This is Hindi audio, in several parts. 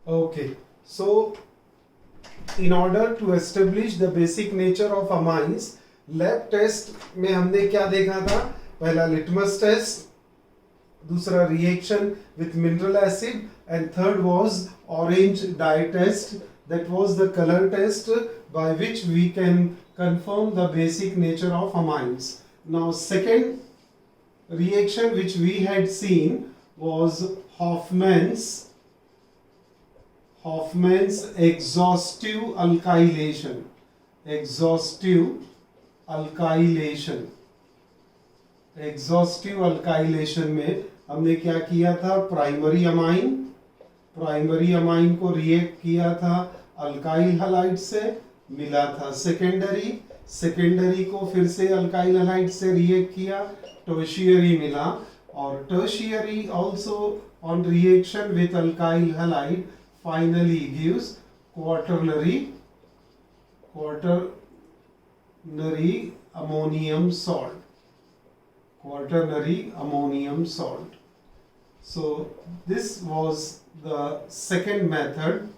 Okay, so in order to establish the basic nature of amines, lab test में हमने क्या देखा था? पहला लिटमस टेस्ट, दूसरा reaction with mineral acid, and third was orange dye test. That was the color test by which we can confirm the basic nature of amines. Now second reaction which we had seen was Hoffman's exhaustive alkylation. Exhaustive alkylation में हमने क्या किया था? प्राइमरी अमाइन को रिएक्ट किया था अल्काइल हलाइड से, मिला था सेकेंडरी को फिर से अल्काइल हलाइड से रिएक्ट किया, टर्शियरी मिला, और tertiary also on reaction with alkyl halide finally gives quaternary ammonium salt. So this was the second method,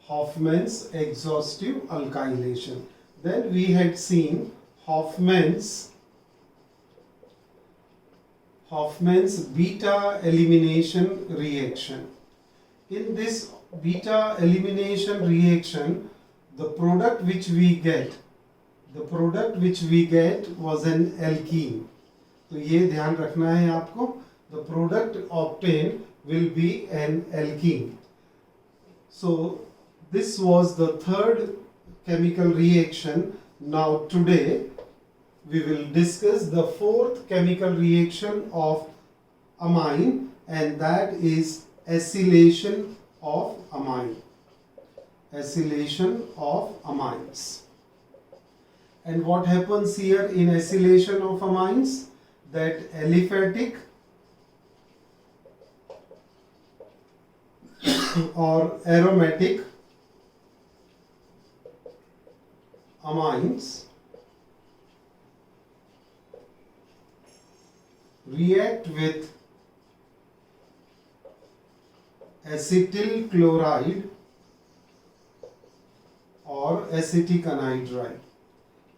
Hoffman's exhaustive alkylation. Then we had seen Hoffman's beta elimination reaction. In this beta elimination reaction, the product which we get was an alkene. तो ये ध्यान रखना है आपको. The product obtained will be an alkene. So this was the third chemical reaction. Now today we will discuss the fourth chemical reaction of amine, and that is acylation of amines. And what happens here in acylation of amines? That aliphatic or aromatic amines react with acetyl chloride or acetic anhydride.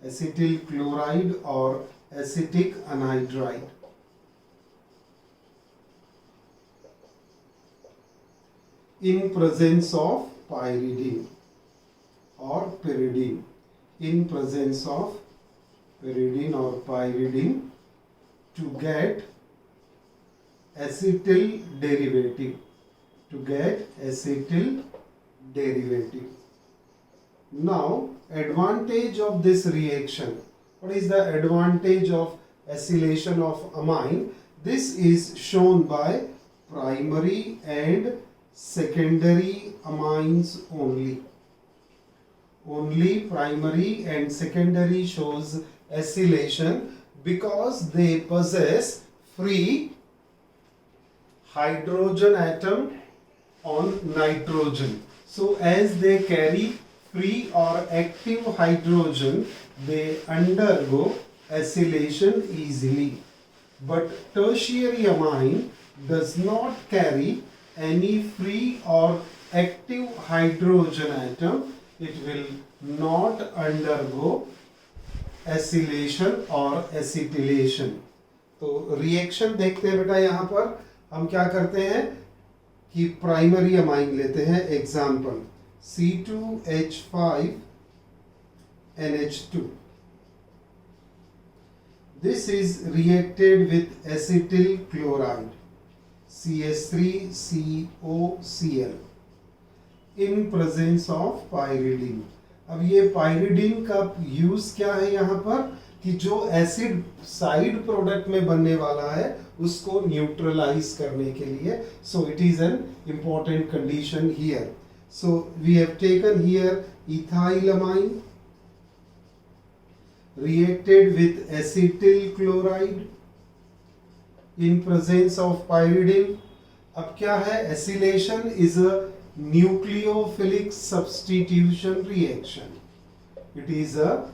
Acetyl chloride or acetic anhydride. In presence of pyridine or pyridine. In presence of pyridine or pyridine, to get acetyl derivative. Now, advantage of this reaction. What is the advantage of acylation of amine? This is shown by primary and secondary amines only. Only primary and secondary shows acylation because they possess free hydrogen atom on nitrogen. So as they carry free or active hydrogen, they undergo acylation easily. But tertiary amine does not carry any free or active hydrogen atom. It will not undergo acylation or acetylation. तो रिएक्शन देखते हैं बेटा. यहाँ पर हम क्या करते हैं कि प्राइमरी अमाइन लेते हैं. Example C2H5NH2. This is reacted with acetyl chloride CH3COCl in presence of pyridine. अब ये पाइरिडीन का यूज क्या है यहाँ पर कि जो एसिड साइड प्रोडक्ट में बनने वाला है उसको न्यूट्रलाइज करने के लिए. So it is an important condition here. So we have taken here ethylamine reacted with acetyl chloride in presence of pyridine. अब क्या है? Acylation is a nucleophilic substitution reaction. It is a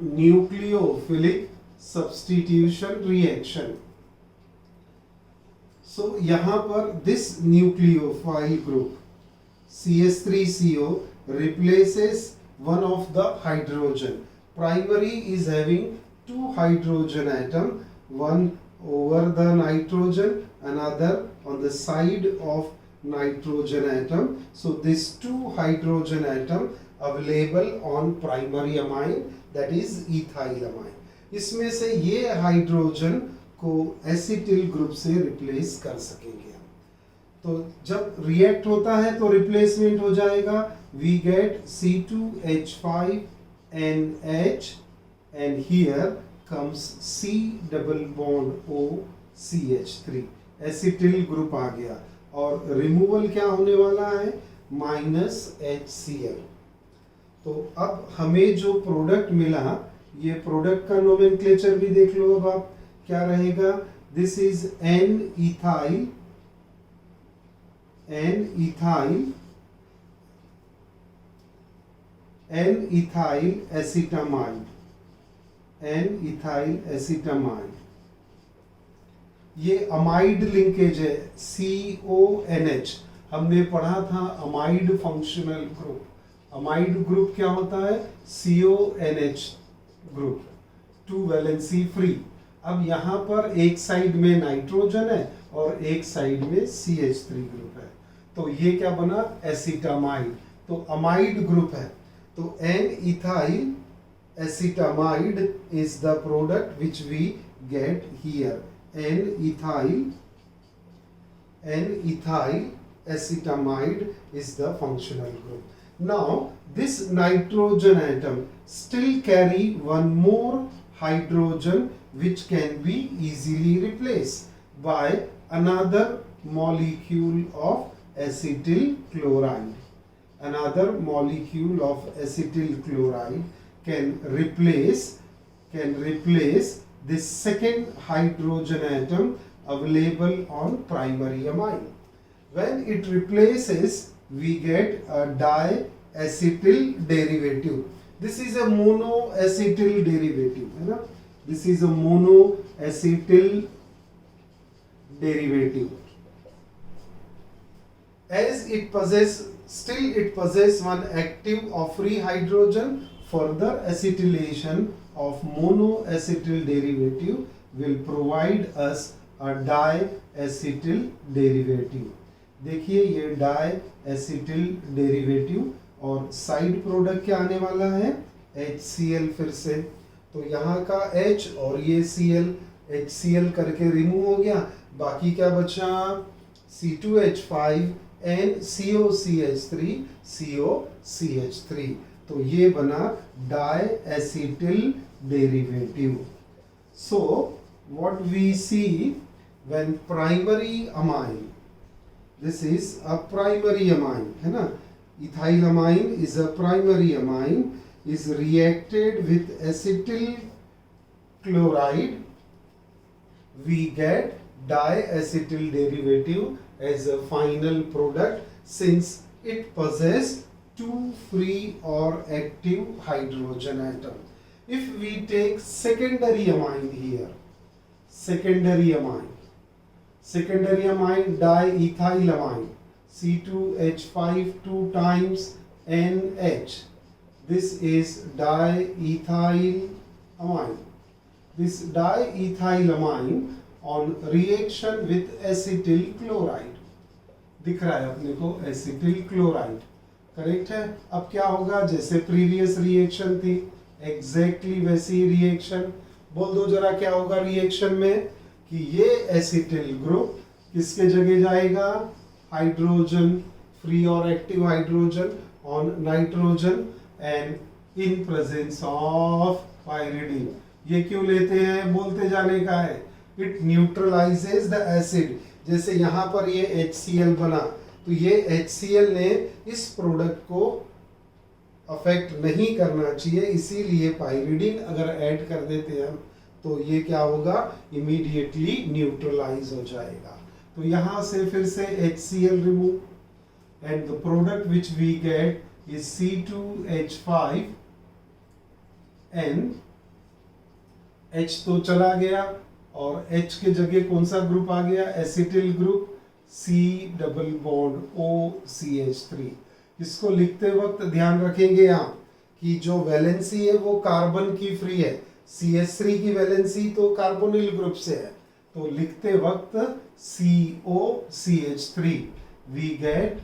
nucleophilic substitution reaction. So यहाँ पर this nucleophile group CH3CO replaces one of the hydrogen. Primary is having two hydrogen atom, one over the nitrogen, another on the side of nitrogen atom. So these two hydrogen atom available on primary amine, that is ethylamine. इसमें से ये हाइड्रोजन को एसिटिल ग्रुप से रिप्लेस कर सकेंगे हम। तो जब रिएक्ट होता है तो रिप्लेसमेंट हो जाएगा, we get C2H5NH and here comes C double bond O CH3, acetyl group आ गया और रिमूवल क्या होने वाला है, -HCl। तो अब हमें जो प्रोडक्ट मिला, ये प्रोडक्ट का नोमेनक्लेचर भी देख लो। अब आप क्या रहेगा, this is N-ethyl acetamide, N-ethyl acetamide। ये अमाइड लिंकेज है, CONH। हमने पढ़ा था amide functional group. Amide group क्या होता है, CONH ग्रुप, 2 वैलेंसी फ्री। अब यहाँ पर एक साइड में नाइट्रोजन है और एक साइड में CH3 ग्रुप है, तो ये क्या बना, एसिटामाइड। तो अमाइड ग्रुप है, तो N-ethyl acetamide is the product which we get here. N-ethyl acetamide is the functional group. Now this nitrogen atom still carry one more hydrogen which can be easily replaced by another molecule of acetyl chloride. Another molecule of acetyl chloride can replace this second hydrogen atom available on primary amine. When it replaces, we get a diacetyl derivative. This is a monoacetyl derivative, है ना? This is a monoacetyl derivative. As it possesses one active or free hydrogen, further acetylation of monoacetyl derivative will provide us a diacetyl derivative. देखिए ये diacetyl derivative और साइड प्रोडक्ट क्या आने वाला है, HCl। फिर से तो यहाँ का H और ये Cl, HCl करके रिमूव हो गया, बाकी क्या बचा, C2H5NCOCH3 COCH3। तो ये बना diacetyl derivative. So what we see when primary amine, this is a primary amine, है ना, ethylamine is a primary amine, is reacted with acetyl chloride, we get diacetyl derivative as a final product since it possesses two free or active hydrogen atom. If we take secondary amine here, secondary amine diethylamine, C2H5 2 times NH, this is diethylamine. This diethylamine on reaction with acetyl chloride, दिख रहा है अपने को एसिटिल क्लोराइड, करेक्ट है। अब क्या होगा, जैसे प्रीवियस रिएक्शन थी एग्जैक्टली वैसी रिएक्शन। बोल दो जरा क्या होगा रिएक्शन में, कि ये एसिटिल ग्रुप किसके जगह जाएगा, हाइड्रोजन, फ्री और active hydrogen on nitrogen and in presence of pyridine. ये क्यों लेते हैं, बोलते जाने का है, इट न्यूट्रलाइजेज द एसिड। जैसे यहाँ पर ये HCl बना, तो ये HCl ने इस प्रोडक्ट को अफेक्ट नहीं करना चाहिए, इसीलिए पाइरिडीन अगर ऐड कर देते हैं हम तो ये क्या होगा, इमीडिएटली न्यूट्रलाइज हो जाएगा। तो यहाँ से फिर से HCl remove and the product which we get is C2H5N, H तो चला गया, और H के जगह कौन सा ग्रुप आ गया, acetyl group, C double bond OCH3। इसको लिखते वक्त ध्यान रखेंगे यहाँ कि जो वैलेंसी है वो कार्बन की फ्री है, CH3 की वैलेंसी तो कार्बोनिल ग्रुप से है, तो लिखते वक्त COCH3 we get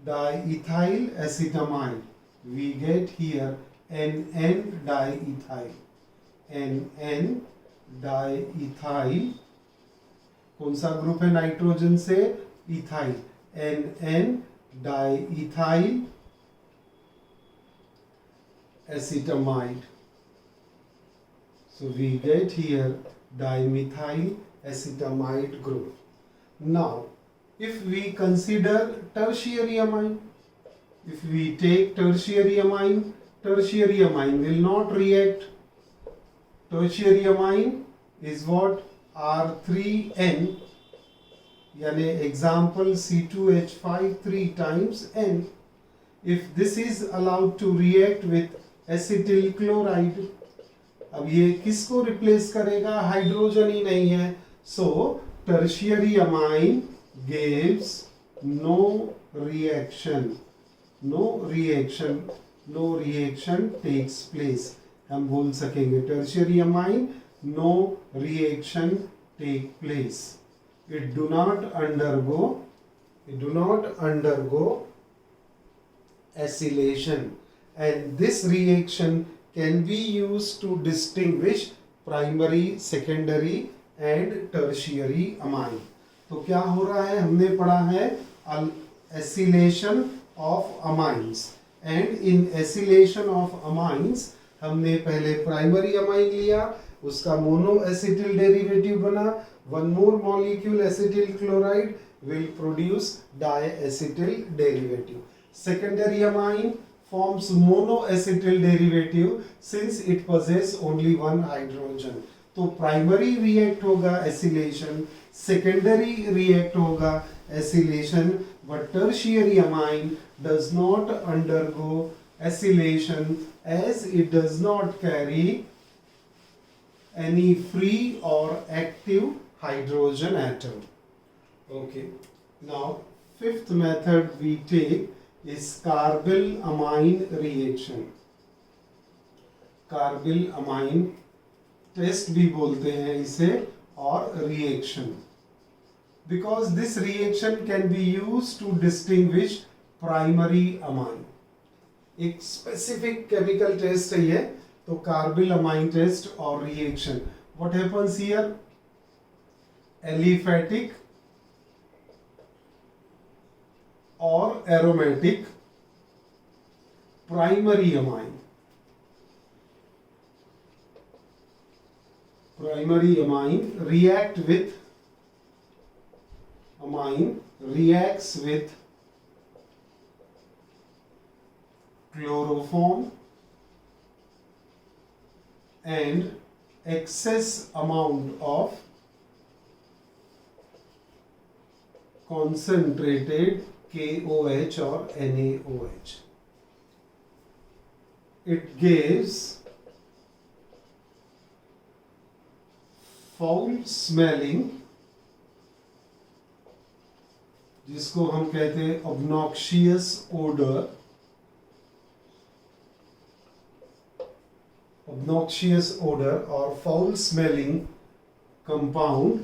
diethyl acetamide, we get here NN diethyl, NN diethyl, कौन सा ग्रुप है नाइट्रोजन से, ethyl, NN diethyl acetamide, so we get here dimethyl acetamide group. Now if we consider tertiary amine, if we take tertiary amine will not react. Tertiary amine is what, R3N, यानी example C2H5 3 times N. If this is allowed to react with acetyl chloride, अब ये किसको रिप्लेस करेगा, हाइड्रोजन ही नहीं है, so tertiary amine gives no reaction takes place. हम बोल सकेंगे tertiary amine no reaction take place. It do not undergo acylation, and this reaction can be used to distinguish primary, secondary and tertiary amine. तो क्या हो रहा है, हमने पढ़ा है acylation of amines, and in acylation of amines हमने पहले प्राइमरी अमाइन लिया, उसका मोनो एसिटिल डेरिवेटिव बना, one more molecule acetyl chloride will produce diacetyl derivative. Secondary amine forms monoacetyl derivative since it possesses only one hydrogen. तो प्राइमरी रिएक्ट होगा एसिलेशन, सेकेंडरी रिएक्ट होगा acylation, but tertiary amine does not undergo acylation as it does not carry any free or active hydrogen atom. Okay, now fifth method we take is carbyl amine reaction. Carbyl amine test भी बोलते हैं इसे, और reaction, because this reaction can be used to distinguish primary amine. एक स्पेसिफिक केमिकल टेस्ट है ये, तो कार्बिल अमाइन टेस्ट और reaction. What happens here, aliphatic और aromatic primary amine, primary amine reacts with chloroform and excess amount of concentrated KOH or NaOH. It gives foul smelling, जिसको हम कहते हैं ऑब्नॉक्शियस ओडर और फाउल स्मेलिंग कंपाउंड.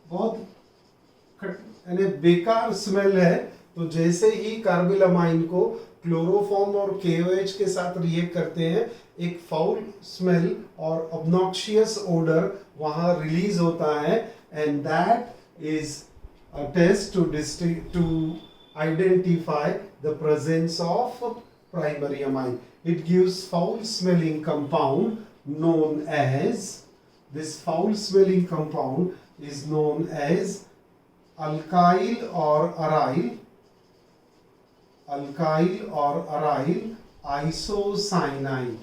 बहुत यानी बेकार स्मेल है, तो जैसे ही कार्बिल अमाइन को क्लोरोफॉर्म और KOH के साथ रिएक्ट करते हैं, एक फाउल स्मेल और ऑब्नॉक्शियस ओडर वहां रिलीज होता है, and that is a test to identify the presence of primary amine. It gives foul smelling compound known as, this foul smelling compound is known as alkyl or aryl isocyanide.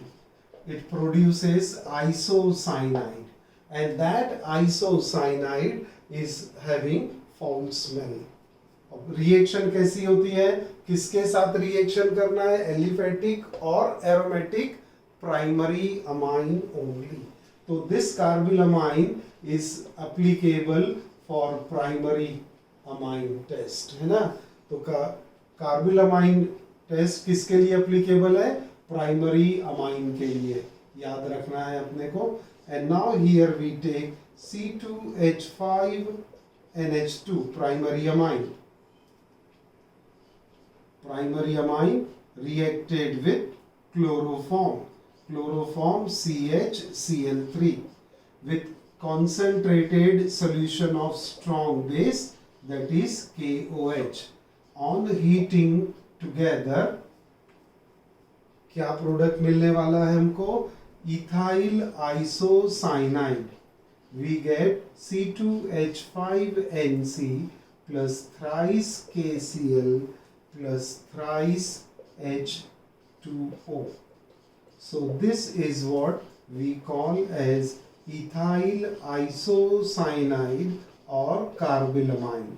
It produces isocyanide, and that isocyanide is having foul smell. अब रिएक्शन कैसी होती है, किसके साथ रिएक्शन करना है, एलिफेटिक और aromatic primary amine only. So this carbylamine is applicable for primary amine test, है ना. तो कार्बिलामाइन टेस्ट किसके लिए एप्लीकेबल है? प्राइमरी अमाइन के लिए, याद रखना है अपने को. And now here we take C2H5NH2 primary amine. Primary amine reacted with chloroform CHCl3 with concentrated solution of strong base, that is KOH. On heating together क्या प्रोडक्ट मिलने वाला है हमको? Ethyl isocyanide. We get C2H5NC plus thrice KCl plus thrice H2O. So this is what we call as ethyl isocyanide or carbylamine.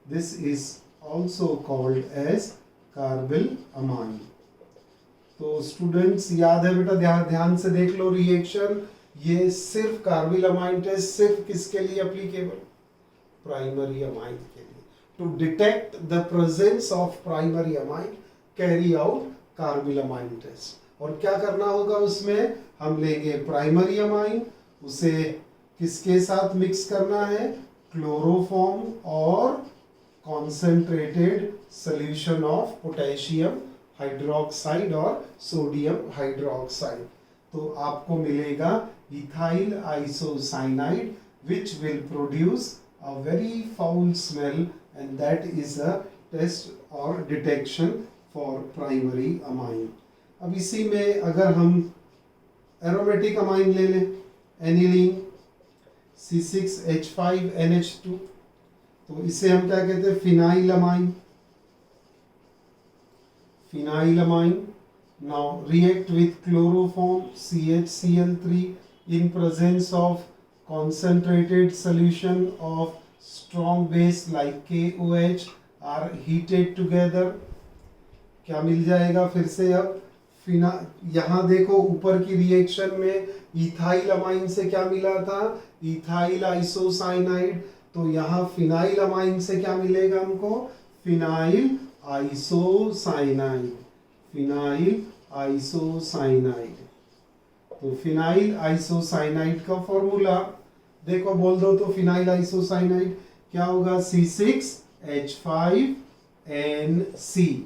This is also called as carbylamine. तो स्टूडेंट्स याद है बेटा, ध्यान से देख लो रिएक्शन. ये सिर्फ कार्बिलामाइन टेस्ट सिर्फ किसके लिए एप्लीकेबल? प्राइमरी अमाइन के लिए. To detect the presence of primary amine carry out carbylamine test. और क्या करना होगा उसमें? हम लेंगे प्राइमरी अमाइन, उसे किसके साथ मिक्स करना है? क्लोरोफॉर्म और concentrated solution of potassium hydroxide और सोडियम हाइड्रोक्साइड. तो आपको मिलेगा ethyl isocyanide which will produce a very foul smell, and that is a test और डिटेक्शन फॉर प्राइमरी अमाइन. अब इसी में अगर हम एरोमेटिक अमाइन ले लें, एनिलीन C6H5NH2, तो इसे हम क्या कहते हैं? Phenyl amine. Phenyl amine now react with chloroform CHCl3 in presence of concentrated solution of strong base like KOH are heated together. क्या मिल जाएगा फिर से? अब यहाँ देखो ऊपर की रिएक्शन में इथाइल अमाइन से क्या मिला था? Ethyl isocyanide. तो यहाँ फिनाइल अमाइन से क्या मिलेगा हमको? Phenyl isocyanide. Phenyl isocyanide. तो फिनाइल आइसोसाइनाइड का फॉर्मूला देखो, बोल दो तो फिनाइल आइसोसाइनाइड क्या होगा? C6H5NC.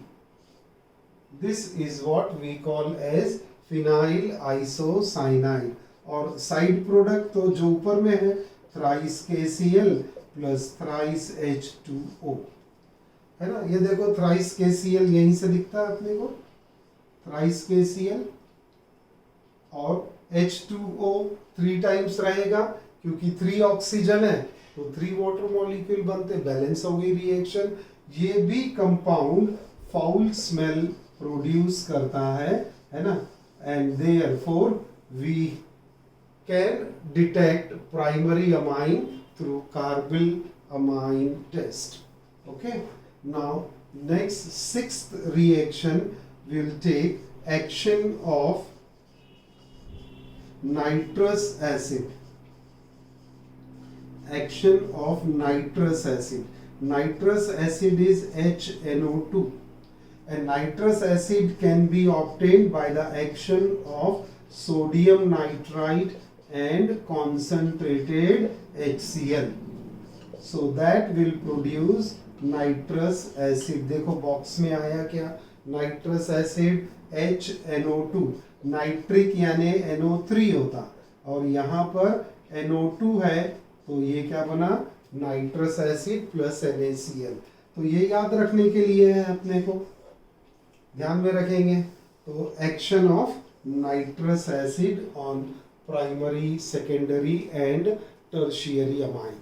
This is what we call as phenyl isocyanide. और साइड प्रोडक्ट तो जो ऊपर में है thrice KCl plus thrice H2O, है ना. ये देखो thrice KCl यहीं से दिखता है अपने को, thrice KCl और H2O 3 टाइम्स रहेगा क्योंकि 3 ऑक्सीजन है तो 3 वाटर मॉलिक्यूल बनते, बैलेंस हो गई रिएक्शन. ये भी कंपाउंड फाउल स्मेल प्रोड्यूस करता है ना. And therefore we can detect primary amine through carbylamine test. Okay, now next 6th reaction will take action of nitrous acid. Action of nitrous acid. Nitrous acid is HNO2, and nitrous acid can be obtained by the action of sodium nitrite and concentrated HCl. So that will produce nitrous acid. देखो बॉक्स में आया क्या? nitrous acid HNO2. नाइट्रिक यानी NO3 होता और यहाँ पर NO2 है तो ये क्या बना? Nitrous acid plus NaCl. तो ये याद रखने के लिए है, अपने को ध्यान में रखेंगे. तो action of nitrous acid on primary, secondary and tertiary amine.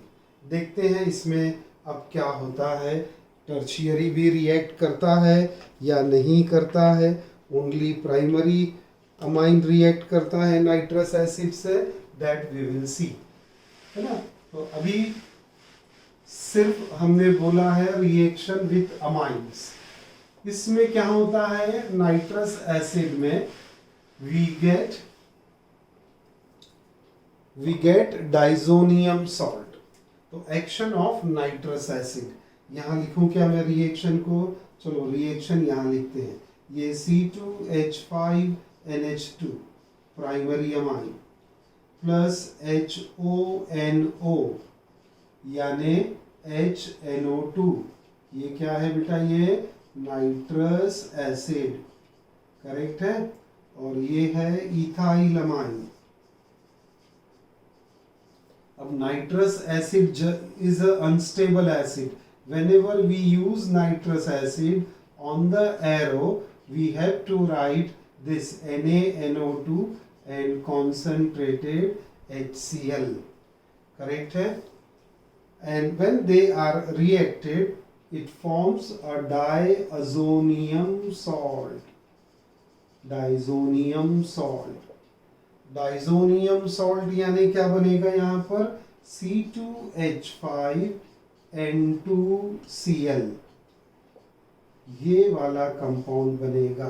देखते हैं इसमें अब क्या होता है. टर्शियरी भी रिएक्ट करता है या नहीं करता है? ओनली प्राइमरी अमाइन रिएक्ट करता है नाइट्रस एसिड से, दैट वी विल सी, है ना. तो अभी सिर्फ हमने बोला है रिएक्शन विथ अमाइंस. इसमें क्या होता है? नाइट्रस एसिड में we get डाइजोनियम सॉल्ट। तो एक्शन ऑफ नाइट्रस एसिड, यहाँ लिखूं क्या मैं रिएक्शन को? चलो रिएक्शन यहाँ लिखते हैं। ये C2H5NH2 primary amine plus HONO यानी HNO2, ये क्या है बेटा? ये नाइट्रस एसिड, करेक्ट है। और ये है इथाइल अमाइन। अब nitrous acid is a unstable acid. Whenever we use nitrous acid on the arrow, we have to write this NaNO2 and concentrated HCl, correct है? And when they are reacted, it forms a diazonium salt. Diazonium salt. Diazonium salt यानी क्या बनेगा यहाँ पर? C2H5N2Cl, ये वाला कंपाउंड बनेगा।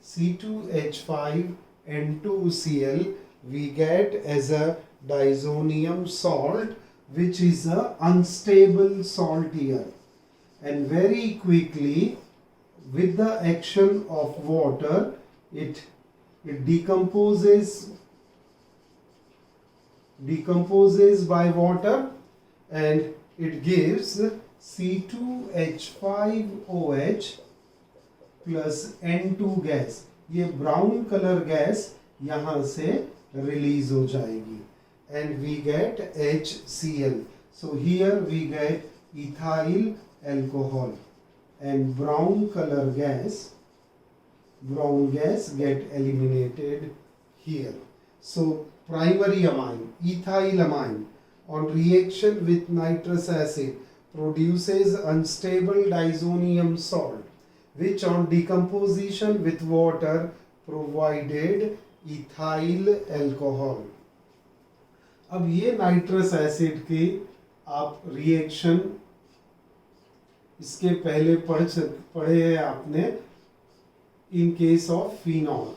C2H5N2Cl we get as a diazonium salt, which is a unstable salt here, and very quickly with the action of water it decomposes by water and it gives C2H5OH plus N2 gas. ये ब्राउन कलर गैस यहाँ से रिलीज हो जाएगी and we get HCl. So here we get ethyl alcohol and brown gas get eliminated here. So primary amine, ethyl amine, on reaction with nitrous acid produces unstable diazonium salt, which on decomposition with water provided ethyl alcohol. अब ये नाइट्रस एसिड की आप रिएक्शन इसके पहले पढ़े हैं आपने इन केस ऑफ फिनॉल,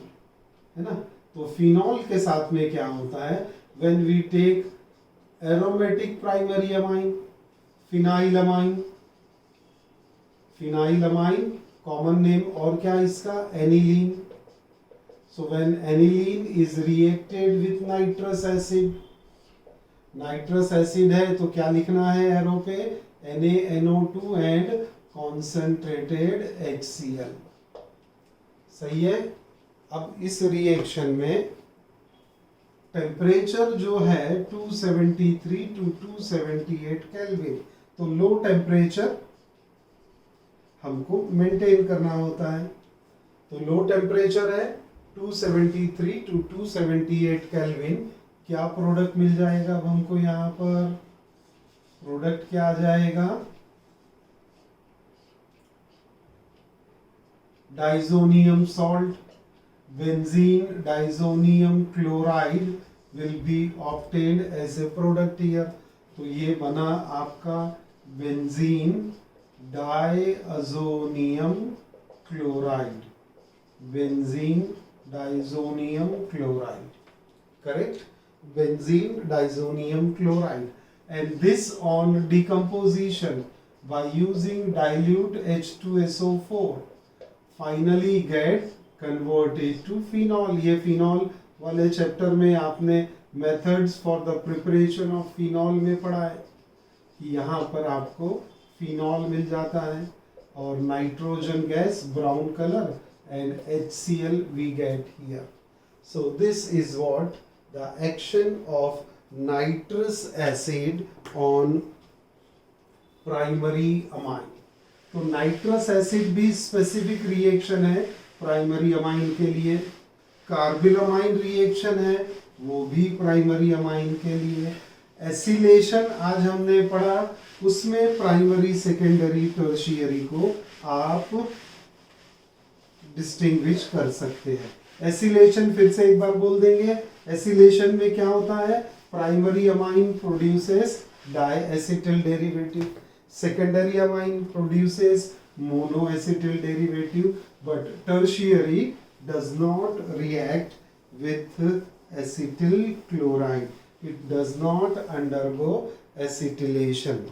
है ना? तो फिनॉल के साथ में क्या होता है? When we take aromatic primary amine, phenyl amine common name, और क्या इसका? Aniline. So when aniline is reacted with nitrous acid है तो क्या लिखना है एरो पे? NaNO2 एंड कॉन्सेंट्रेटेड HCl, सही है। अब इस रिएक्शन में टेम्परेचर जो है 273 to 278 केल्विन, तो लो टेम्परेचर हमको मेंटेन करना होता है। तो लो टेम्परेचर है 273 to 278 केल्विन। क्या प्रोडक्ट मिल जाएगा अब हमको? यहाँ पर प्रोडक्ट क्या आ जाएगा? Diazonium salt, benzene diazonium chloride will be obtained as a product here. तो ये बना आपका benzene diazonium chloride, benzene diazonium chloride, correct? benzene diazonium chloride, and this on decomposition by using dilute H2SO4 finally get converted to phenol. ये phenol वाले चैप्टर में आपने methods for the preparation of phenol में पढ़ा है कि यहाँ पर आपको phenol मिल जाता है और nitrogen gas brown colour and HCl we get here. So this is what the action of nitrous acid on primary amine. तो नाइट्रस एसिड भी स्पेसिफिक रिएक्शन है प्राइमरी अमाइन के लिए। कार्बिलमाइन रिएक्शन है वो भी प्राइमरी अमाइन के लिए। एसिलेशन आज हमने पढ़ा, उसमें प्राइमरी सेकेंडरी टर्शियरी को आप डिस्टिंग्विश कर सकते हैं। एसिलेशन फिर से एक बार बोल देंगे। एसिलेशन में क्या होता है? Primary amine produces diacetyl derivative, secondary amine produces monoacetyl derivative, but tertiary does not react with acetyl chloride. It does not undergo acetylation.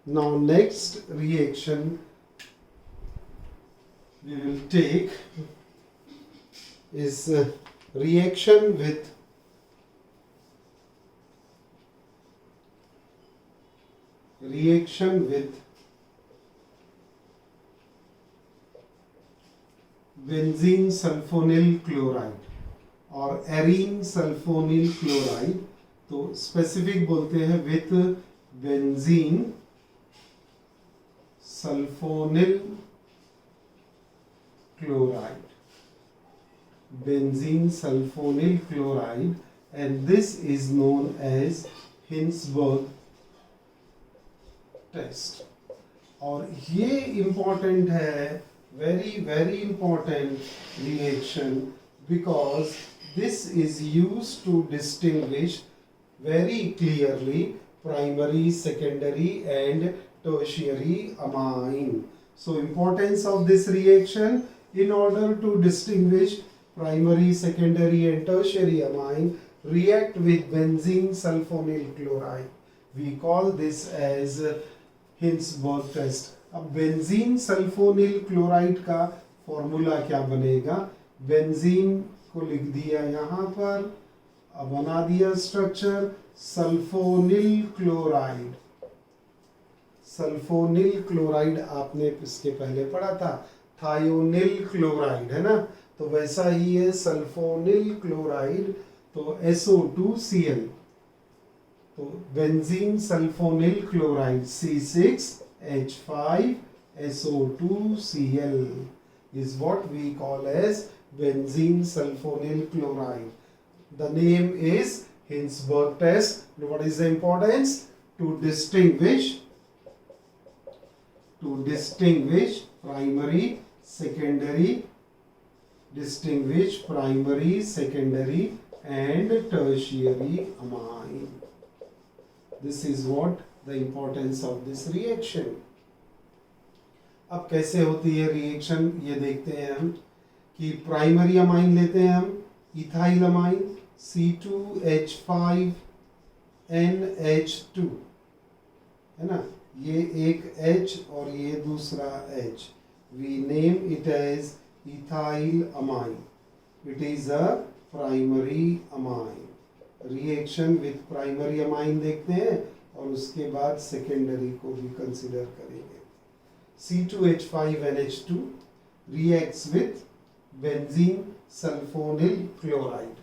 Now next reaction we will take is reaction with benzene sulfonyl chloride और एरीन सल्फोनिल क्लोराइड. तो स्पेसिफिक बोलते हैं with benzene sulphonyl chloride, benzene sulfonyl chloride, and this is known as Hinsberg test. और ये important है, very very important reaction, because this is used to distinguish very clearly primary, secondary and tertiary amine. So importance of this reaction: in order to distinguish primary, secondary and tertiary amine, react with benzene sulfonyl chloride. We call this as Hinsberg test. अब बेंजीन सल्फोनिल क्लोराइड का फॉर्मूला क्या बनेगा? बेंजीन को लिख दिया यहाँ पर, अब बना दिया structure sulphonyl chloride. Sulphonyl chloride आपने इसके पहले पढ़ा था, थायोनिल क्लोराइड है ना, तो वैसा ही है सल्फोनिल क्लोराइड. तो SO2Cl, तो benzene sulphonyl chloride C6H5SO2Cl is what we call as benzene sulfonyl chloride. The name is Hinsberg test. What is the importance? To distinguish primary, secondary, and tertiary amine. This is what the importance of this reaction. अब कैसे होती है रिएक्शन ये देखते हैं हम, कि प्राइमरी अमाइन लेते हैं हम इथाइल अमाइन C2H5NH2 है ना, ये एक H और ये दूसरा H. We name it as ethyl amine. It is a primary amine. Reaction with primary amine देखते हैं और उसके बाद सेकेंडरी को भी कंसिडर करेंगे. C2H5NH2 reacts with benzene sulfonyl chloride.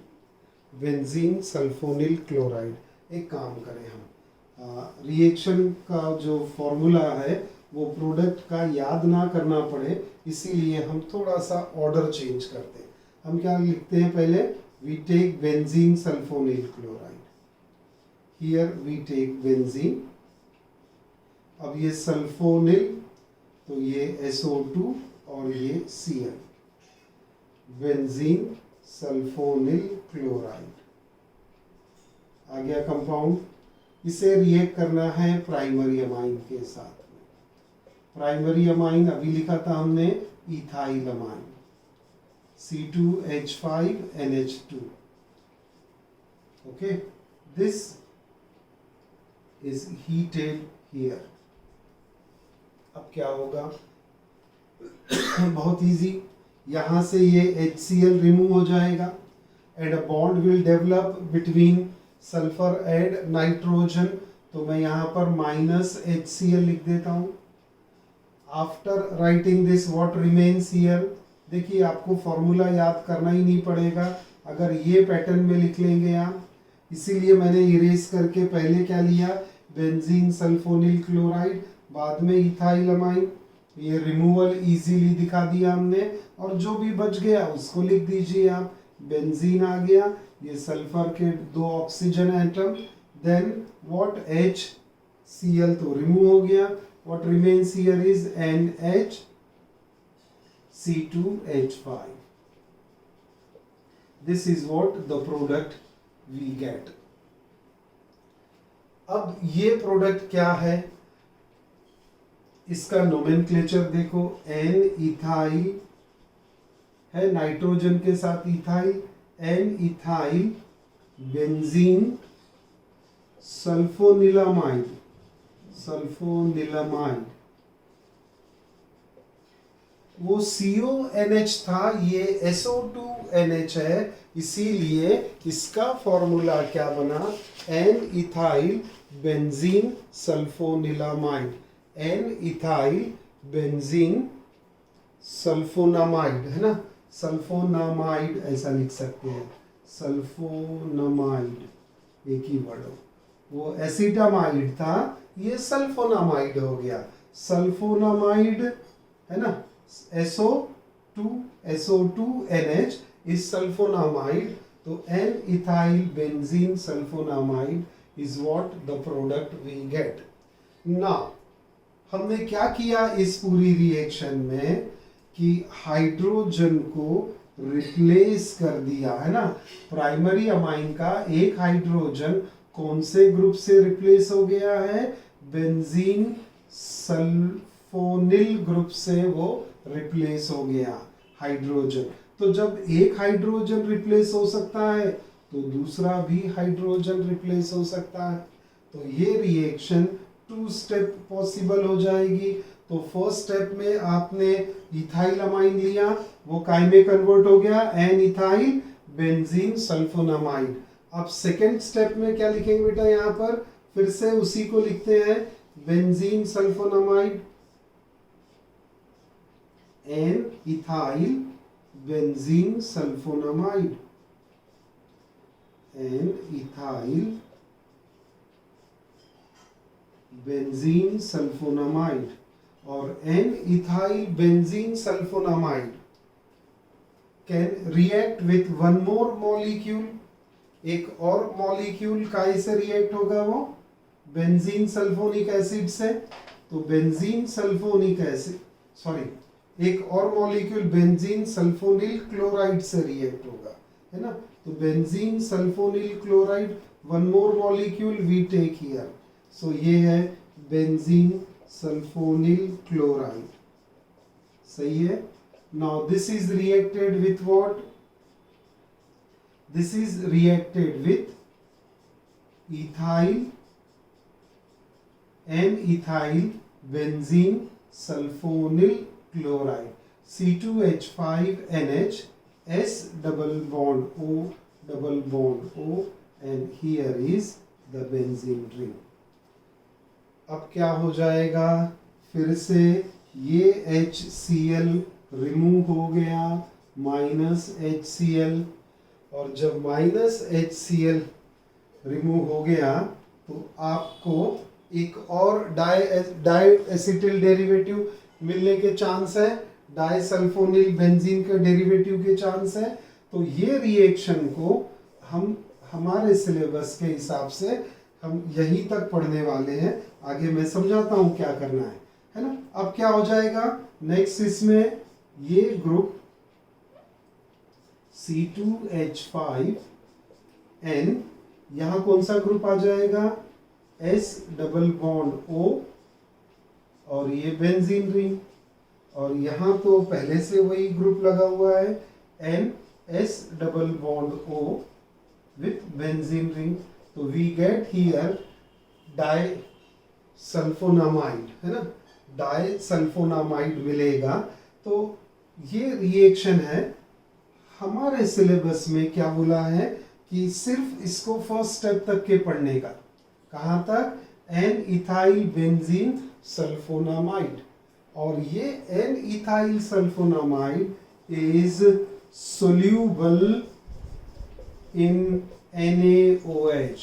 Benzene sulphonyl chloride. एक काम करें हम, रिएक्शन का जो फॉर्मूला है वो प्रोडक्ट का याद ना करना पड़े, इसीलिए हम थोड़ा सा ऑर्डर चेंज करते हैं. हम क्या लिखते हैं पहले? We take benzene sulfonyl chloride. Here we take benzene. अब ये सल्फोनिल, तो ये SO2 और ये Cl. बेंजीन सल्फोनिल क्लोराइड आ गया कंपाउंड. इसे रिएक्ट करना है प्राइमरी अमाइन के साथ में. प्राइमरी अमाइन अभी लिखा था हमने ethyl amine C2H5NH2. Okay, this is heated here. अब क्या होगा? बहुत इजी, यहाँ से ये HCl रिमूव हो जाएगा and a bond will develop between sulphur and nitrogen. तो मैं यहाँ पर -HCl लिख देता हूँ. After writing this what remains here? देखिए आपको फॉर्मूला याद करना ही नहीं पड़ेगा अगर ये पैटर्न में लिख लेंगे आप. इसीलिए मैंने इरेज करके पहले क्या लिया? बेंजीन सल्फोनिल क्लोराइड, बाद में इथाइल अमाइन. ये रिमूवल इजीली दिखा दिया हमने, और जो भी बच गया उसको लिख दीजिए आप. बेंजीन आ गया, ये सल्फर के 2 oxygen atom, then what HCl तो रिमूव हो गया. What remains here is NH C2H5. This is what the product we get. अब ये प्रोडक्ट क्या है? इसका नोमेनक्लेचर देखो, N इथाइल है नाइट्रोजन के साथ इथाइल, एन इथाइल बेंजीन सल्फोनिलामाइड, सल्फोनिलामाइड। वो CONH था, ये SO2NH है, इसीलिए इसका फॉर्मूला क्या बना, N ethyl benzene sulphonylamide, N ethyl benzene sulphonamide, है ना, सल्फोनामाइड ऐसा लिख सकते हैं, सल्फोनामाइड एक ही वर्ड हो। वो एसिटामाइड था, ये सल्फोनामाइड हो गया, सल्फोनामाइड, है ना, SO2NH is sulfonamide, तो N ethyl benzene sulfonamide is what the product we get. Now हमने क्या किया इस पूरी रिएक्शन में कि हाइड्रोजन को रिप्लेस कर दिया, है ना। प्राइमरी अमाइन का एक हाइड्रोजन कौन से ग्रुप से रिप्लेस हो गया है, बेंजीन सल्फोनिल ग्रुप से वो रिप्लेस हो गया हाइड्रोजन। तो जब एक हाइड्रोजन रिप्लेस हो सकता है तो दूसरा भी हाइड्रोजन रिप्लेस हो सकता है, तो ये रिएक्शन 2 स्टेप पॉसिबल हो जाएगी। तो फर्स्ट स्टेप में आपने इथाइल अमाइन लिया, वो काय में कन्वर्ट हो गया, एन इथाइल बेंजीन सल्फोनामाइड। अब सेकेंड स्टेप में क्या लिखेंगे बेटा, यहाँ पर फिर से उसी को लिखते हैं, benzene sulphonamide, N ethyl benzene sulphonamide, N ethyl benzene sulphonamide. और N ethyl benzene sulphonamide can react with one more molecule, एक और मॉलिक्यूल काय से रिएक्ट होगा, वो बेंजीन सल्फोनिक एसिड से। तो बेंजीन सल्फोनिक एसिड, सॉरी, एक और मॉलिक्यूल बेंजीन सल्फोनिल क्लोराइड से रिएक्ट होगा, है ना। तो benzene sulphonyl chloride, one more molecule we take here, so ये है बेंजीन सल्फोनिल क्लोराइड, सही है। Now this is reacted with what, this is reacted with ethyl, N ethyl benzene sulphonyl chloride, C2H5NH, S double bond O, double bond O, and here is the benzene ring. अब क्या हो जाएगा, फिर से ये HCl रिमूव हो गया, माइनस HCl, और जब माइनस HCl रिमूव हो गया तो आपको एक और डाई एसिटिल डेरिवेटिव मिलने के चांस है, डाइसल्फोनिल बेंजीन का डेरिवेटिव के चांस है। तो ये रिएक्शन को हम हमारे सिलेबस के हिसाब से हम यहीं तक पढ़ने वाले हैं, आगे मैं समझाता हूं क्या करना है ना। अब क्या हो जाएगा नेक्स्ट, इसमें ये ग्रुप C2H5N, यहां कौन सा ग्रुप आ जाएगा, S डबल बॉन्ड O, और ये बेंजीन रिंग, और यहाँ तो पहले से वही ग्रुप लगा हुआ है, NS double bond O with benzene ring. तो we get here di sulphonamide, है ना, डाई सल्फोनामाइड मिलेगा। तो ये रिएक्शन है, हमारे सिलेबस में क्या बोला है कि सिर्फ इसको फर्स्ट स्टेप तक के पढ़ने का, कहाँ तक, एन इथाइल बेंजीन सल्फोनामाइड, और ये N ethyl sulphonamide is soluble in NaOH।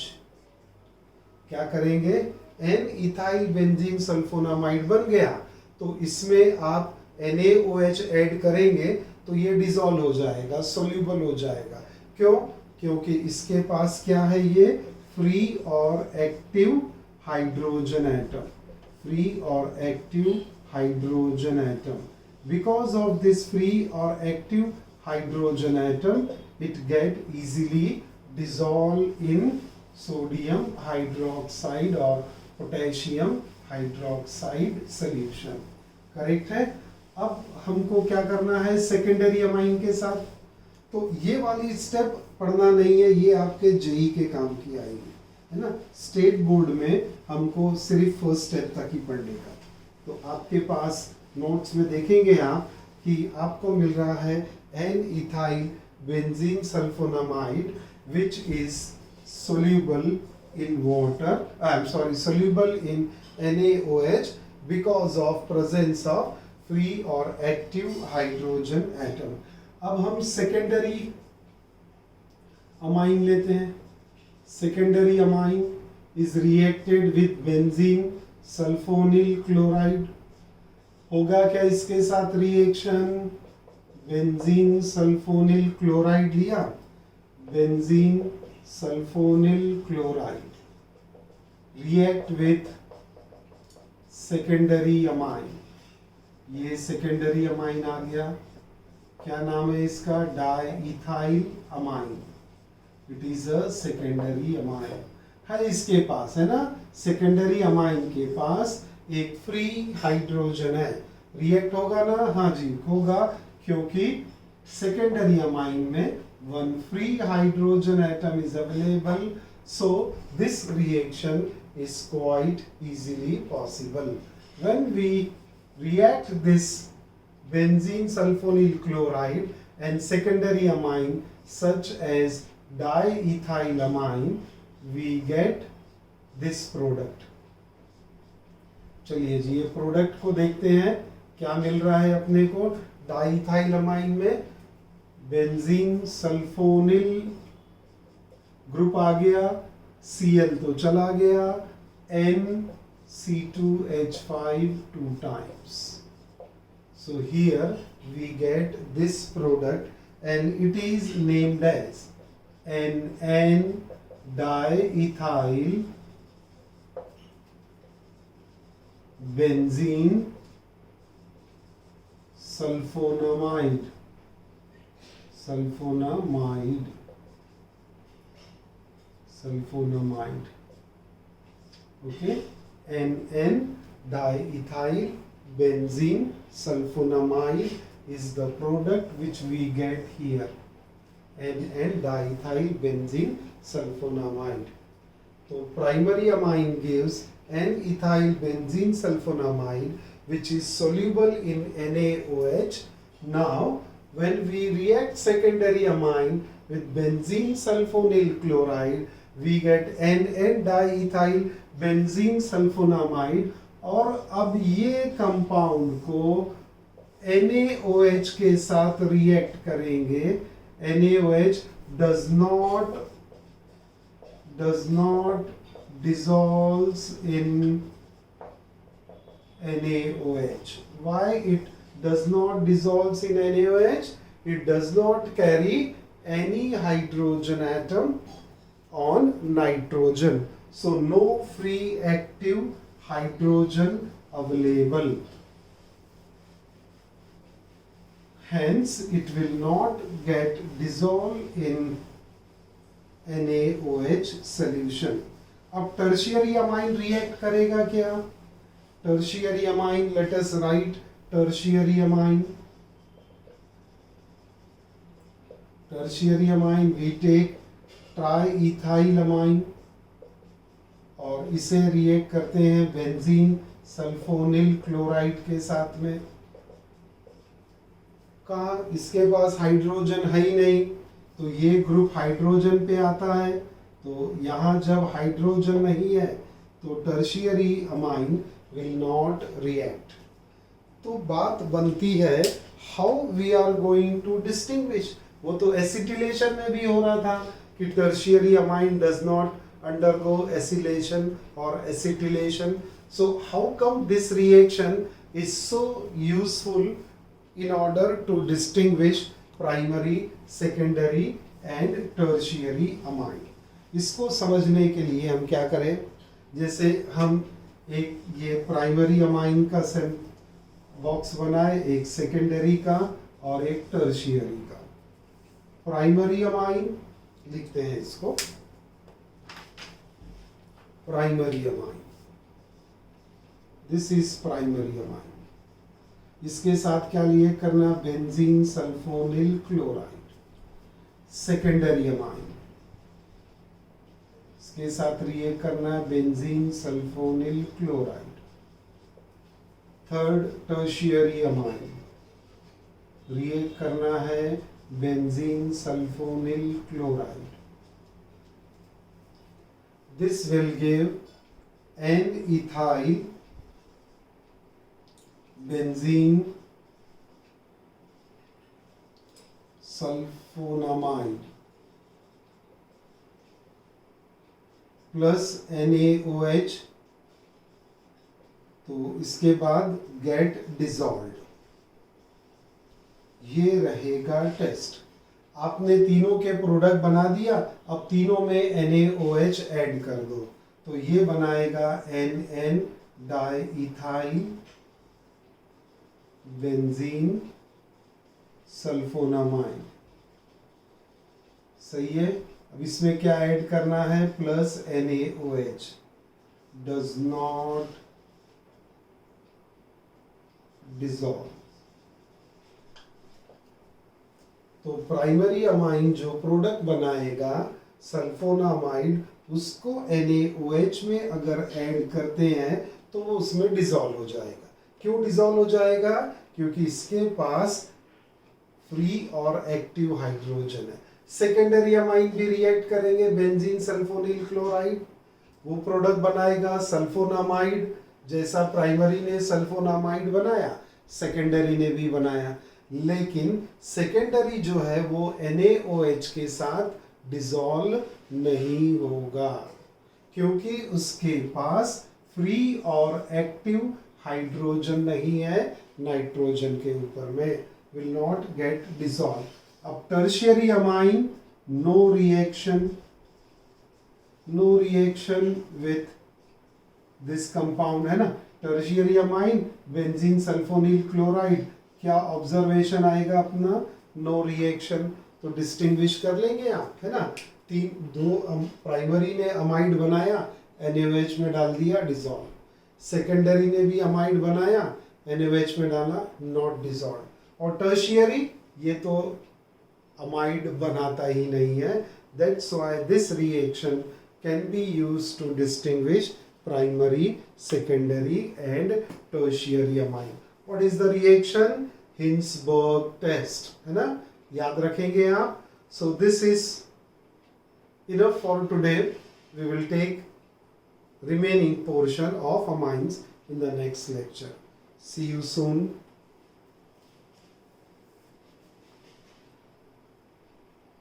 क्या करेंगे, एन इथाइल बेंजीन सल्फोनामाइड बन गया, तो इसमें आप NaOH ऐड करेंगे तो ये डिसॉल्व हो जाएगा, सोल्यूबल हो जाएगा। क्यों, क्योंकि इसके पास क्या है, ये फ्री और active hydrogen atom, free or active hydrogen atom. Because of this free or active hydrogen atom, it get easily dissolved in sodium hydroxide or potassium hydroxide solution. Correct है। अब हमको क्या करना है सेकेंडरी अमाइन के साथ। तो ये वाली स्टेप पढ़ना नहीं है, ये आपके जेई के काम की आएगी, है ना। स्टेट बोर्ड में हमको सिर्फ फर्स्ट स्टेप तक ही पढ़ने का। तो आपके पास नोट्स में देखेंगे आप कि आपको मिल रहा है N ethyl benzene sulphonamide which is soluble in water, soluble in NaOH because of presence of free or active hydrogen atom। अब हम सेकेंडरी अमाइन लेते हैं। Secondary amine is reacted with benzene sulphonyl chloride. होगा क्या इसके साथ रिएक्शन? बेंजीन सल्फोनिल क्लोराइड लिया, benzene sulphonyl chloride react with secondary amine. ये सेकेंडरी अमाइन आ गया, क्या नाम है इसका? Diethyl amine. It is a secondary amine है इसके पास, है ना। सेकेंडरी अमाइन के पास एक फ्री हाइड्रोजन है, रिएक्ट होगा ना? हाँ जी होगा, क्योंकि सेकेंडरी अमाइन में one free hydrogen atom is available, so this reaction is quite easily possible. When we react this benzene sulfonyl chloride and secondary amine such as diethylamine, we get this product। चलिए जी ये प्रोडक्ट को देखते हैं, क्या मिल रहा है अपने को। डाईइथाइलामाइन में बेंजीन सल्फोनिल ग्रुप आ गया, Cl तो चला गया, NC2H5 2 times। So here we get this product and it is named as NN diethyl benzene sulfonamide। sulfonamide, okay। NN diethyl benzene sulfonamide is the product which we get here, NN diethyl benzene sulfonamide। So primary amine gives N-ethyl benzene sulfonamide which is soluble in NaOH। Now when we react secondary amine with benzene sulfonyl chloride, we get NN diethyl benzene sulfonamide। और अब ये कंपाउंड को NaOH के साथ रिएक्ट करेंगे। NaOH does not dissolves in NaOH। Why it does not dissolves in NaOH? It does not carry any hydrogen atom on nitrogen, so no free active hydrogen available, hence it will not get dissolved in NaOH solution। अब टर्शियरी अमाइन रिएक्ट करेगा क्या? Tertiary amine, let us right tertiary amine। tertiary amine we take triethylamine और इसे रिएक्ट करते हैं बेंजीन सल्फोनिल क्लोराइड के साथ में। कहा इसके पास हाइड्रोजन है ही नहीं, तो ये ग्रुप हाइड्रोजन पे आता है। तो यहाँ जब हाइड्रोजन नहीं है तो tertiary amine will not react. तो बात बनती है how we are going to distinguish. वो तो एसिटिलेशन में भी हो रहा था कि tertiary amine does not undergo acylation or acetylation, so how come this reaction is so useful in order to distinguish primary, secondary and tertiary amine? इसको समझने के लिए हम क्या करें, जैसे हम एक ये प्राइमरी अमाइन का बॉक्स बनाए, एक सेकेंडरी का और एक टर्शियरी का। प्राइमरी अमाइन लिखते हैं इसको, primary amine, this is primary amine. इसके साथ क्या रिएक्ट करना, benzene sulphonyl chloride, secondary amine. इसके साथ रिएक्ट करना है benzene sulphonyl chloride. Third tertiary amine, react करना है benzene sulphonyl chloride. This will give N-ethyl benzene sulfonamide plus NaOH। तो इसके बाद गेट डिसॉल्व्ड। ये रहेगा टेस्ट। आपने तीनों के प्रोडक्ट बना दिया, अब तीनों में NaOH ऐड कर दो, तो ये बनाएगा NN डाइइथाइल बेंजीन सल्फोनामाइड। सही है। अब इसमें क्या ऐड करना है, plus NaOH, does not dissolve. तो प्राइमरी अमाइन जो प्रोडक्ट बनाएगा सल्फोनामाइड, उसको NaOH में अगर ऐड करते हैं तो वो उसमें डिसॉल्व हो जाएगा। क्यों डिसॉल्व हो जाएगा? क्योंकि इसके पास फ्री और एक्टिव हाइड्रोजन है। सेकेंडरी अमाइन भी रिएक्ट करेंगे बेंजीन सल्फोनिल क्लोराइड, वो प्रोडक्ट बनाएगा सल्फोनामाइड। जैसा प्राइमरी ने सल्फोनामाइड बनाया, सेकेंडरी ने भी बनाया, लेकिन सेकेंडरी जो है वो NaOH के साथ डिसॉल्व नहीं होगा, क्योंकि उसके पास फ्री और एक्टिव हाइड्रोजन नहीं है नाइट्रोजन के ऊपर में, विल नॉट गेट डिसॉल्व। अब tertiary amine, no reaction with this compound, है ना। Tertiary amine benzene sulphonyl chloride, क्या ऑब्जर्वेशन आएगा अपना, नो रिएक्शन। तो डिस्टिंग्विश कर लेंगे आप, है ना। दो प्राइमरी ने अमाइड बनाया, NaOH में डाल दिया, डिसॉल्व। सेकेंडरी ने भी अमाइड बनाया, NaOH में डाला, नॉट डिसॉल्व। और टर्शियरी, ये तो अमाइड बनाता ही नहीं है, that's why this reaction can be used to distinguish primary, secondary and tertiary amine. What is the reaction? Hinsberg test, है ना, याद रखेंगे आप। So this is enough for today. We will take remaining portion of amines in the next lecture. See you soon.